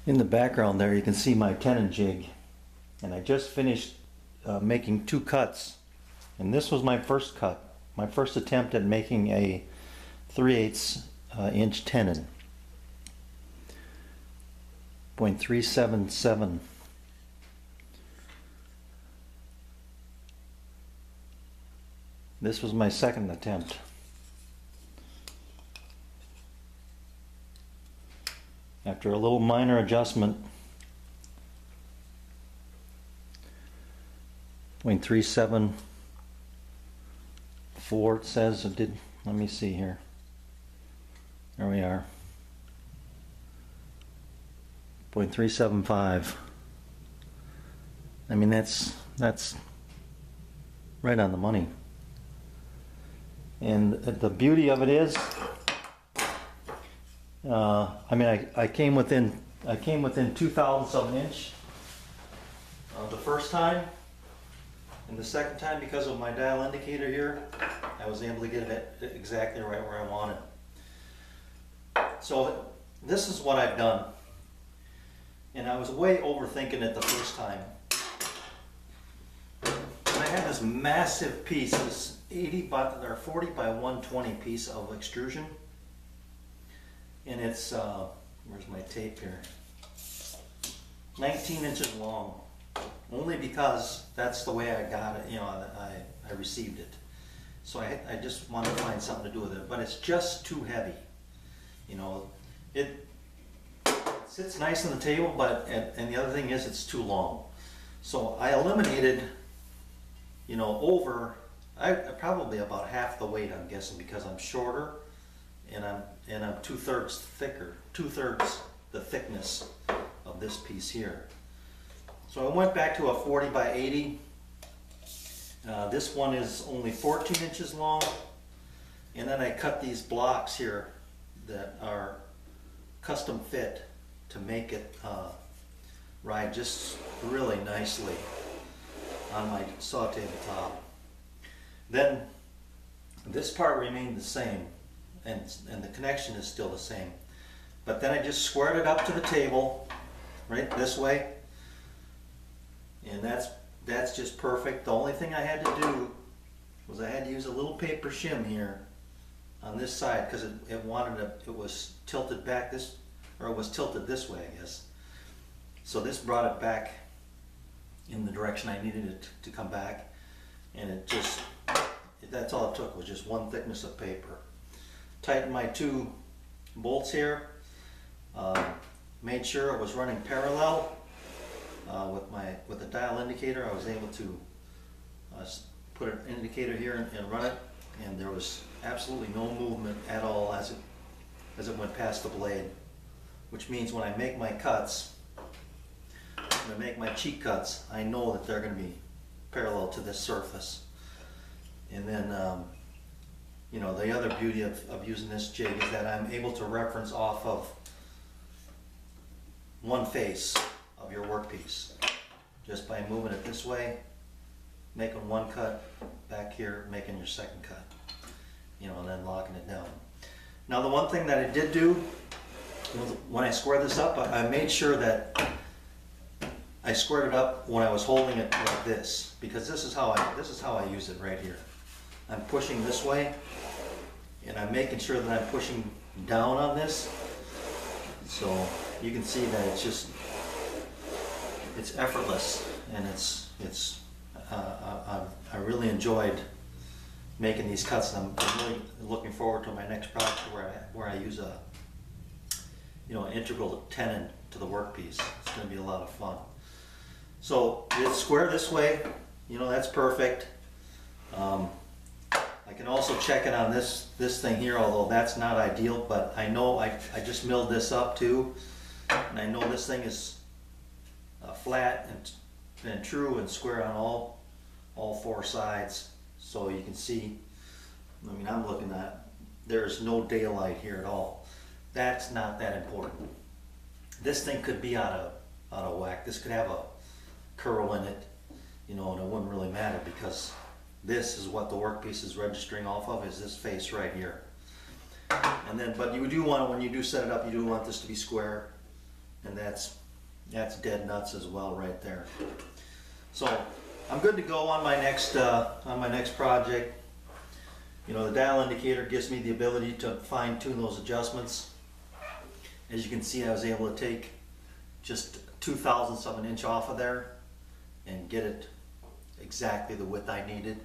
In the background there you can see my tenon jig, and I just finished making 2 cuts, and this was my first cut, my first attempt at making a 3/8 inch tenon. 0.377. This was my second attempt. After a little minor adjustment, 0.374 it says. It did. Let me see here. There we are. 0.375. I mean, that's right on the money. And the beauty of it is, I mean, I came within 2/1000ths of an inch the first time, and the second time, because of my dial indicator here, I was able to get it exactly right where I wanted. So this is what I've done, and I was way overthinking it the first time. And I had this massive piece, this 40 by 120 piece of extrusion. And it's, where's my tape here? 19 inches long. Only because that's the way I got it, you know, I received it. So I just wanted to find something to do with it. But it's just too heavy. You know, it sits nice on the table, but, and the other thing is it's too long. So I eliminated, you know, probably about half the weight, I'm guessing, because I'm shorter. And I'm 2/3 thicker, 2/3 the thickness of this piece here. So I went back to a 40 by 80. This one is only 14 inches long, and then I cut these blocks here that are custom fit to make it ride just really nicely on my saw tabletop. Then this part remained the same. And the connection is still the same. But then I just squared it up to the table, right this way, and that's just perfect. The only thing I had to do was I had to use a little paper shim here on this side, because it was tilted back this, or it was tilted this way, I guess. So this brought it back in the direction I needed it to come back, and that's all it took, was just one thickness of paper. Tightened my 2 bolts here, made sure it was running parallel with the dial indicator. I was able to put an indicator here and run it, and there was absolutely no movement at all as it went past the blade, which means when I make my cuts, when I make my cheek cuts, I know that they're going to be parallel to this surface. And then you know, the other beauty of using this jig is that I'm able to reference off of one face of your workpiece, just by moving it this way, making one cut, back here making your second cut, you know, and then locking it down. Now the one thing that I did do when I squared this up, I made sure that I squared it up when I was holding it like this, because this is how I use it right here. I'm pushing this way, and I'm making sure that I'm pushing down on this, so you can see that it's effortless, and I really enjoyed making these cuts, and I'm really looking forward to my next project where I use a, you know, an integral tenon to the workpiece. It's going to be a lot of fun. So it's square this way, you know, that's perfect. I can also check it on this thing here, although that's not ideal, but I know I just milled this up too, and I know this thing is flat and true and square on all 4 sides. So you can see, I mean, I'm looking at, there's no daylight here at all. That's not that important. This thing could be out of whack. This could have a curl in it, you know, and it wouldn't really matter, because this is what the workpiece is registering off of, is this face right here. And then, but you do want, when you do set it up, you do want this to be square. and that's dead nuts as well right there. So I'm good to go on my next project. You know, the dial indicator gives me the ability to fine tune those adjustments. As you can see, I was able to take just 2/1000ths of an inch off of there and get it exactly the width I needed.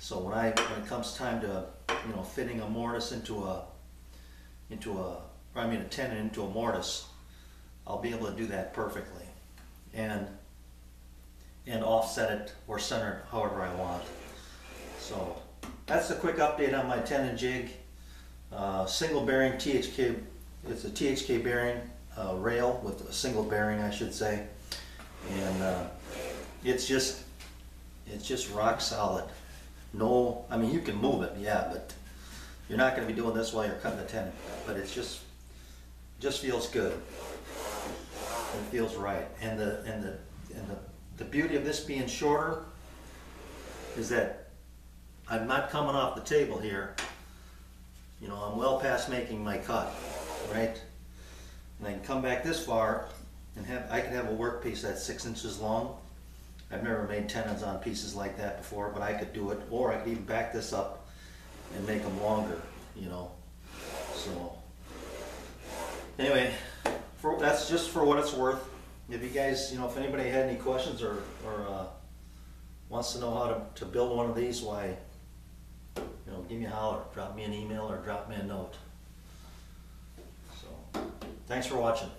So when it comes time to, you know, fitting a mortise a tenon into a mortise, I'll be able to do that perfectly and offset it or center it however I want. So that's a quick update on my Tenon Jig. Single bearing THK, it's a THK bearing rail with a single bearing, I should say, and it's just rock solid. No, I mean, you can move it, yeah, but you're not going to be doing this while you're cutting the tenon. But it's just feels good. It feels right, and the beauty of this being shorter is that I'm not coming off the table here. You know, I'm well past making my cut, right? And I can come back this far and I can have a workpiece that's 6 inches long. I've never made tenons on pieces like that before, but I could do it, or I could even back this up and make them longer, you know. So anyway, that's just for what it's worth. If you guys, you know, if anybody had any questions or wants to know how to build one of these, why, you know, give me a holler, drop me an email or drop me a note. So thanks for watching.